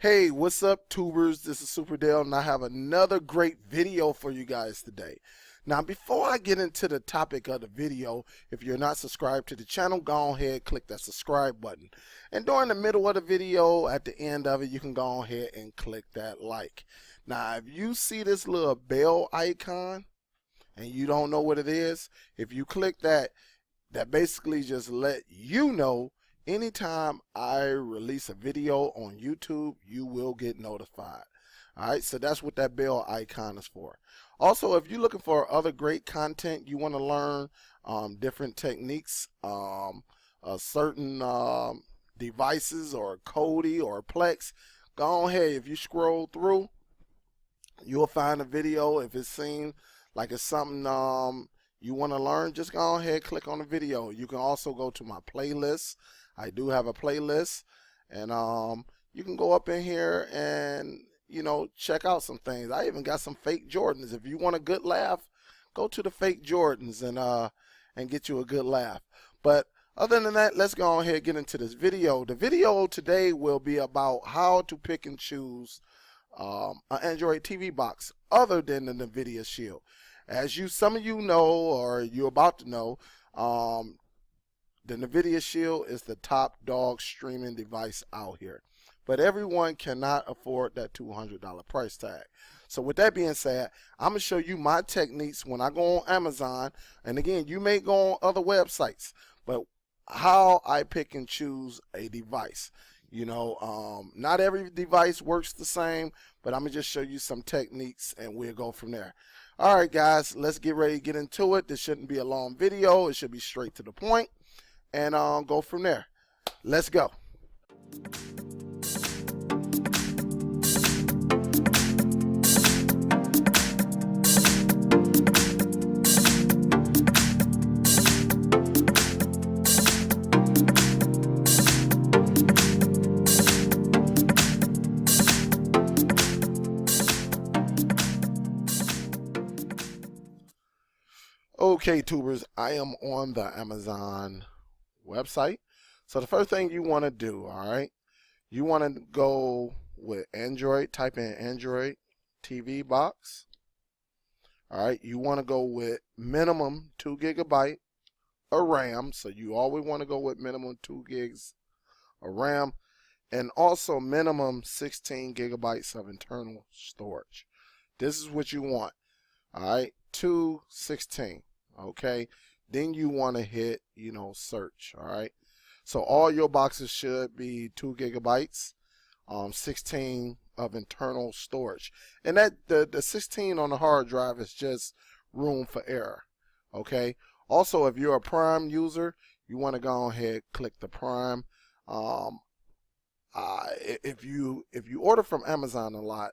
Hey, what's up, tubers? This is SUPERDELL, and I have another great video for you guys today. Now, before I get into the topic of the video, if you're not subscribed to the channel, go ahead, click that subscribe button. And during the middle of the video, at the end of it, you can go ahead and click that like. Now, if you see this little bell icon and you don't know what it is, if you click that, that basically just let you know anytime I release a video on YouTube, you will get notified. Alright, so that's what that bell icon is for. Also, if you're looking for other great content, you want to learn different techniques, certain devices or Kodi or Plex, go ahead. If you scroll through, you'll find a video. If it seems like it's something you want to learn, just go ahead, click on the video. You can also go to my playlist. I do have a playlist, and you can go up in here and check out some things. I even got some fake Jordans. If you want a good laugh, go to the fake Jordans and get you a good laugh. But other than that, let's go ahead and get into this video. The video today will be about how to pick and choose an Android TV box other than the Nvidia Shield. As some of you know, or you're about to know, the Nvidia Shield is the top dog streaming device out here. But everyone cannot afford that $200 price tag. So with that being said, I'm going to show you my techniques when I go on Amazon. And again, you may go on other websites, but how I pick and choose a device. Not every device works the same, but I'm going to just show you some techniques and we'll go from there. All right, guys, let's get ready to get into it. This shouldn't be a long video. It should be straight to the point. And go from there. Let's go. Okay, tubers, I am on the Amazon website. So the first thing you want to do, you want to go with Android, type in Android TV box. You want to go with minimum 2 GB of RAM. So you always want to go with minimum 2 gigs of RAM, and also minimum 16 GB of internal storage. This is what you want. 216. Okay. Then you want to hit, search. So all your boxes should be 2 GB, 16 of internal storage. And that the 16 on the hard drive is just room for error. Okay. Also, if you're a Prime user, you want to go ahead, click the Prime. If you order from Amazon a lot,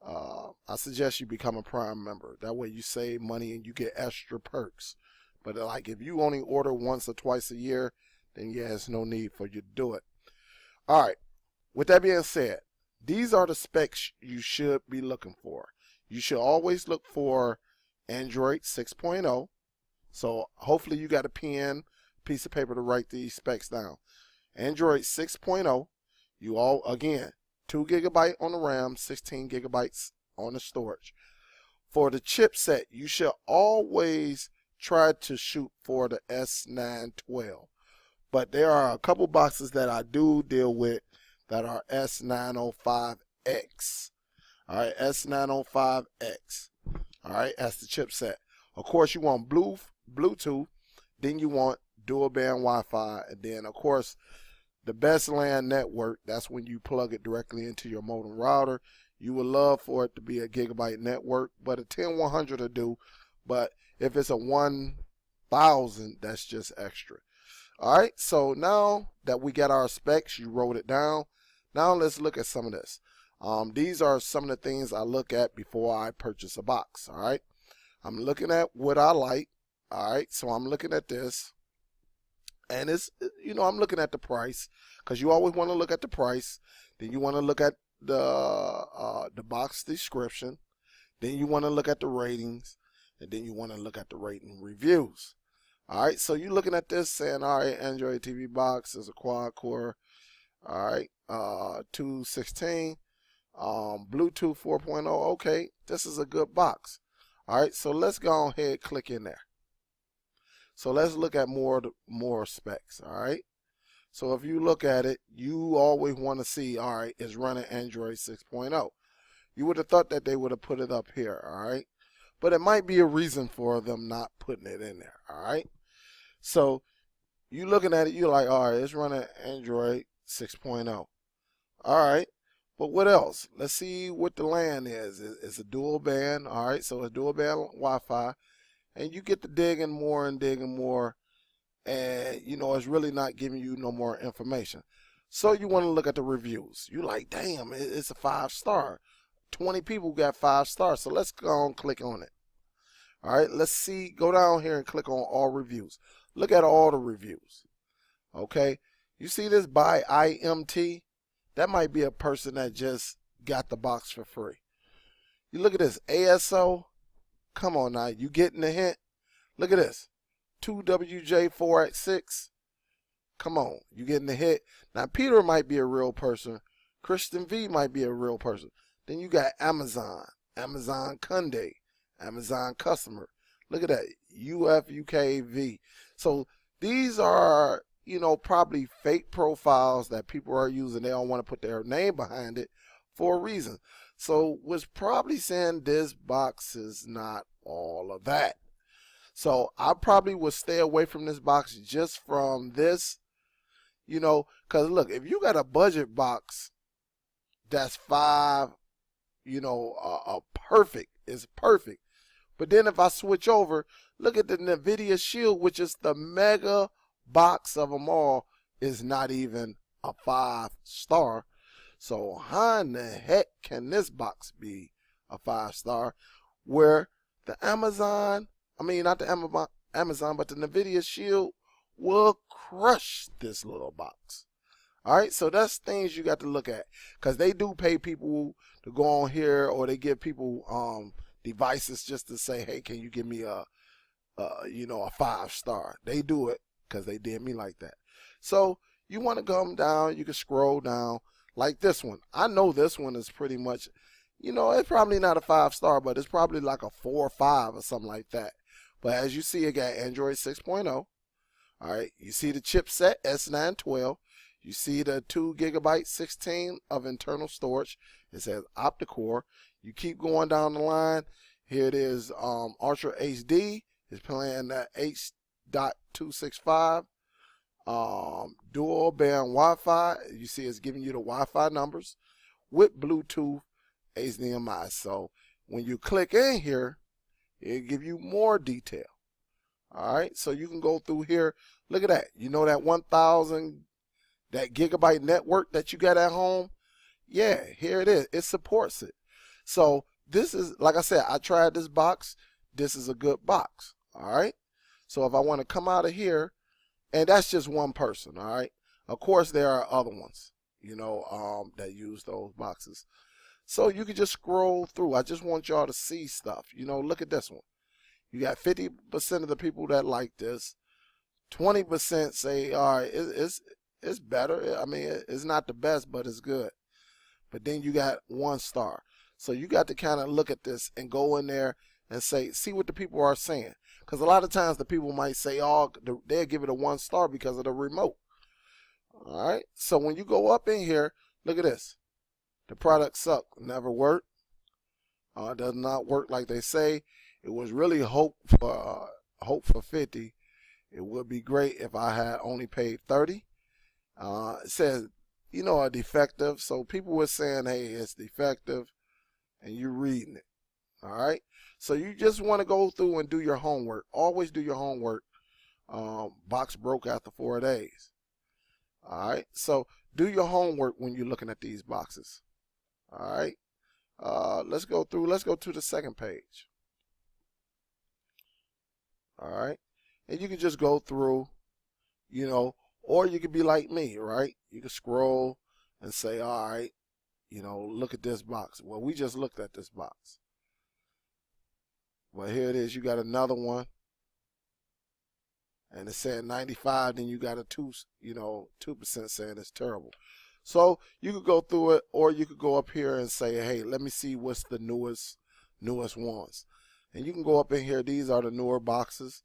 I suggest you become a Prime member. That way you save money and you get extra perks. But like if you only order once or twice a year, then yeah, there's no need for you to do it. All right. With that being said, these are the specs you should be looking for. You should always look for Android 6.0. So hopefully you got a pen, piece of paper to write these specs down. Android 6.0. Again, 2 GB on the RAM, 16 GB on the storage. For the chipset, you should always try to shoot for the S912. But there are a couple boxes that I do deal with that are S905X. S905X. That's the chipset. Of course, you want Bluetooth, then you want dual band Wi-Fi, and then of course the best LAN network, that's when you plug it directly into your modem router. You would love for it to be a gigabyte network, but a 10100 will do. But if it's a 1000, that's just extra. Alright, so now that we got our specs, you wrote it down. Now let's look at some of this. These are some of the things I look at before I purchase a box. Alright, I'm looking at what I like. Alright, so I'm looking at this. And it's, I'm looking at the price, because you always want to look at the price. Then you want to look at the box description. Then you want to look at the ratings, and then you want to look at the rating reviews. All right, so you're looking at this saying, all right, Android TV box is a quad core All right, 216, Bluetooth 4.0. Okay, this is a good box. All right, so let's go ahead, click in there. So let's look at more specs. All right. So if you look at it, you always want to see, all right, it's running Android 6.0. You would have thought that they would have put it up here, all right? But it might be a reason for them not putting it in there, all right? So you looking at it, you're like, all right, it's running Android 6.0. All right, but what else? Let's see what the LAN is. It's a dual band, all right? So it's dual band Wi-Fi, and you get to digging more and digging more, and you know it's really not giving you no more information. So you want to look at the reviews. You like, damn, it's a 5-star. 20 people got 5 stars. So let's go and click on it. All right, let's see. Go down here and click on all reviews. Look at all the reviews. Okay, you see this by IMT? That might be a person that just got the box for free. You look at this ASO. Come on now, you getting the hint? Look at this 2WJ4X6. Come on, you getting the hit. Now Peter might be a real person. Christian V might be a real person. Then you got Amazon, Amazon Kunde, Amazon Customer. Look at that, UFUKV. So these are, you know, probably fake profiles that people are using. They don't want to put their name behind it for a reason. So was probably saying this box is not all of that. So I probably would stay away from this box just from this, you know, because look, if you got a budget box that's 5, you know, perfect, is perfect. But then if I switch over, look at the Nvidia Shield, which is the mega box of them all, is not even a 5-star. So how in the heck can this box be a 5-star where the Amazon, I mean not the Amazon, but the Nvidia Shield will crush this little box? All right, so that's things you got to look at, because they do pay people to go on here, or they give people devices just to say, hey, can you give me a you know, a 5-star? They do it because they did me like that. So you want to come down, you can scroll down like this one. I know this one is pretty much, you know, it's probably not a 5-star, but it's probably like a 4 or 5 or something like that. But as you see, it got Android 6.0. All right, you see the chipset S912. You see the 2 GB 16 of internal storage. It says octa-core. You keep going down the line. Here it is, Ultra HD. It's playing that H.265. Dual band Wi-Fi. You see it's giving you the Wi-Fi numbers with Bluetooth HDMI. So when you click in here, it'll give you more detail. All right, so you can go through here. Look at that. You know that 1,000, that gigabyte network that you got at home? Yeah, here it is. It supports it. So this is, like I said, I tried this box. This is a good box. All right. So if I want to come out of here, and that's just one person. All right. Of course, there are other ones, you know, that use those boxes. So you can just scroll through. I just want y'all to see stuff. You know, look at this one. You got 50% of the people that like this. 20% say, all right, it's better. I mean, it's not the best, but it's good. But then you got 1 star. So you got to kind of look at this and go in there and say, see what the people are saying. Because a lot of times the people might say, oh, they'll give it a 1 star because of the remote. All right. So when you go up in here, look at this. The product sucked. Never worked. Does not work like they say. It was really hope for 50. It would be great if I had only paid 30. It says, you know, a defective. So people were saying, hey, it's defective, and you're reading it. All right. So you just want to go through and do your homework. Always do your homework. Box broke after 4 days. All right. So do your homework when you're looking at these boxes. All right. Let's go through. Let's go to the second page. All right. And you can just go through, you know, or you could be like me, right? You can scroll and say, all right, you know, look at this box. Well, we just looked at this box. Well, here it is. You got another one. And it's saying 95, then you got a 2% saying it's terrible. So you could go through it, or you could go up here and say, hey, let me see what's the newest ones. And you can go up in here. These are the newer boxes.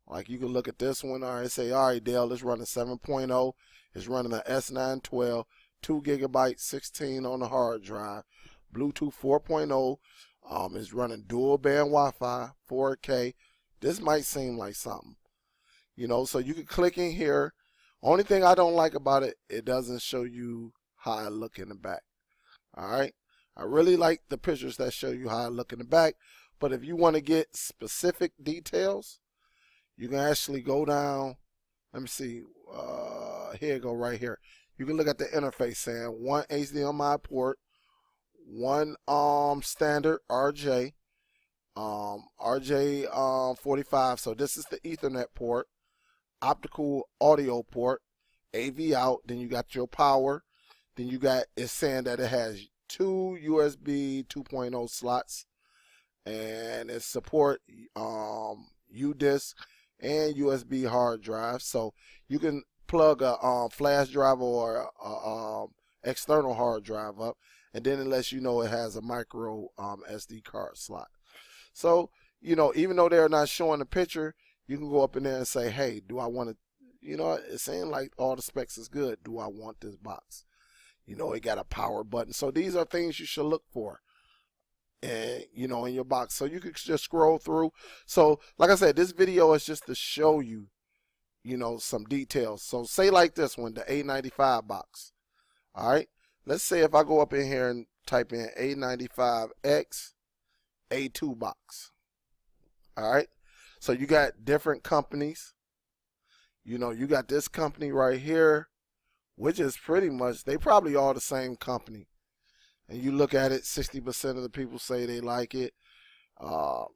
Like you can look at this one. All right, say, all right, Dale, it's running 7.0. It's running an S912, 2 gigabytes, 16 on the hard drive, Bluetooth 4.0. It's running dual band Wi-Fi, 4K. This might seem like something, you know. So you can click in here. Only thing I don't like about it, it doesn't show you how I look in the back. All right. I really like the pictures that show you how I look in the back. But if you want to get specific details, you can actually go down. Let me see. Here you go, right here. You can look at the interface saying 1 HDMI port, 1 standard RJ, RJ 45. So this is the Ethernet port, optical audio port, AV out. Then you got your power. Then you got, it's saying that it has 2 USB 2.0 slots, and it support UDISC and USB hard drive. So you can plug a flash drive or a external hard drive up, and then it lets you know it has a micro SD card slot. So, you know, even though they're not showing the picture, you can go up in there and say, hey, do I want to, you know, it's saying like all the specs is good. Do I want this box? You know, it got a power button. So these are things you should look for, and you know, in your box. So you could just scroll through. So like I said, this video is just to show you, you know, some details. So say like this one, the A95 box. All right, let's say if I go up in here and type in A95X A2 box. All right, so you got different companies. You know, you got this company right here, which is pretty much, they probably all the same company. And you look at it, 60% of the people say they like it. 3-star,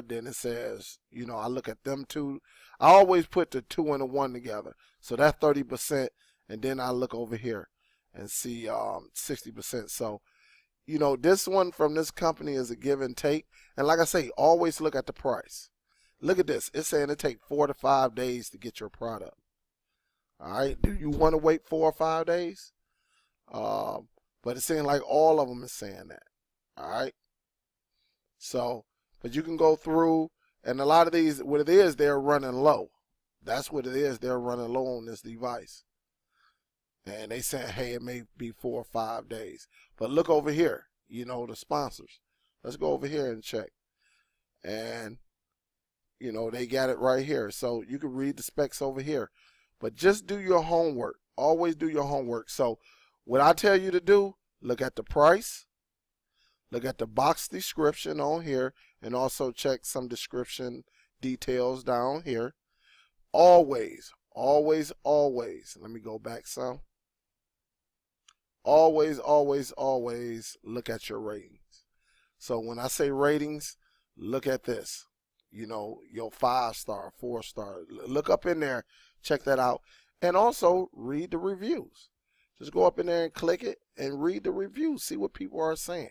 then it says, you know, I look at them two. I always put the 2 and the 1 together. So that's 30%. And then I look over here and see 60%. So, you know, this one from this company is a give and take. And like I say, always look at the price. Look at this. It's saying it takes 4 to 5 days to get your product. All right. Do you want to wait 4 or 5 days? But it's saying like all of them is saying that. All right. So, but you can go through, and a lot of these, what it is, they're running low. That's what it is. They're running low on this device. And they saying, hey, it may be 4 or 5 days. But look over here, you know, the sponsors. Let's go over here and check. And, you know, they got it right here. So you can read the specs over here. But just do your homework. Always do your homework. So what I tell you to do, look at the price. Look at the box description on here, and also check some description details down here. Always, always, always, let me go back some. Always, always, always look at your ratings. So when I say ratings, look at this. You know, your 5-star, 4-star. Look up in there, check that out. And also read the reviews. Just go up in there and click it and read the reviews. See what people are saying.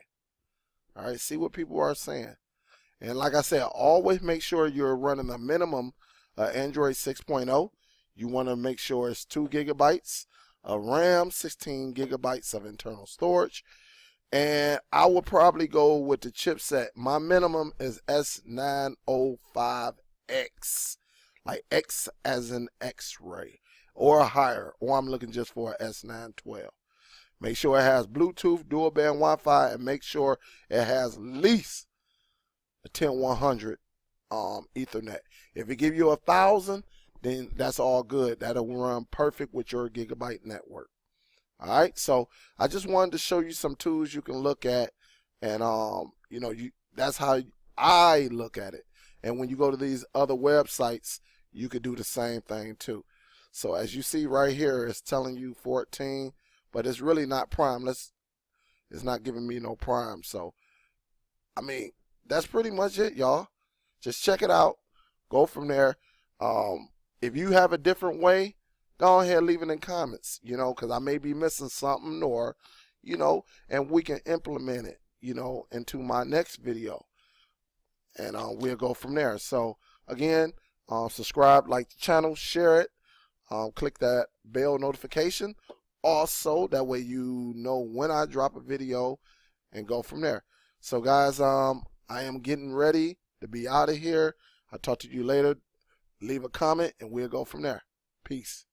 All right, see what people are saying. And like I said, always make sure you're running a minimum Android 6.0. You want to make sure it's 2 gigabytes of RAM, 16 gigabytes of internal storage. And I would probably go with the chipset. My minimum is S905X, like X as in X-ray, or higher, or I'm looking just for an S912. Make sure it has Bluetooth, dual band Wi-Fi, and make sure it has at least a 10100 Ethernet. If it give you 1,000, then that's all good. That'll run perfect with your gigabyte network. All right, so I just wanted to show you some tools you can look at, and you know, that's how I look at it. And when you go to these other websites, you could do the same thing too. So as you see right here, it's telling you 14. But it's really not prime. It's not giving me no prime. So, I mean, that's pretty much it, y'all. Just check it out. Go from there. If you have a different way, go ahead and leave it in comments, you know, because I may be missing something, or, you know, and we can implement it, you know, into my next video. And we'll go from there. So, again, subscribe, like the channel, share it. click that bell notification. Also, that way you know when I drop a video and go from there. So guys, I am getting ready to be out of here. I'll talk to you later. Leave a comment and we'll go from there. Peace.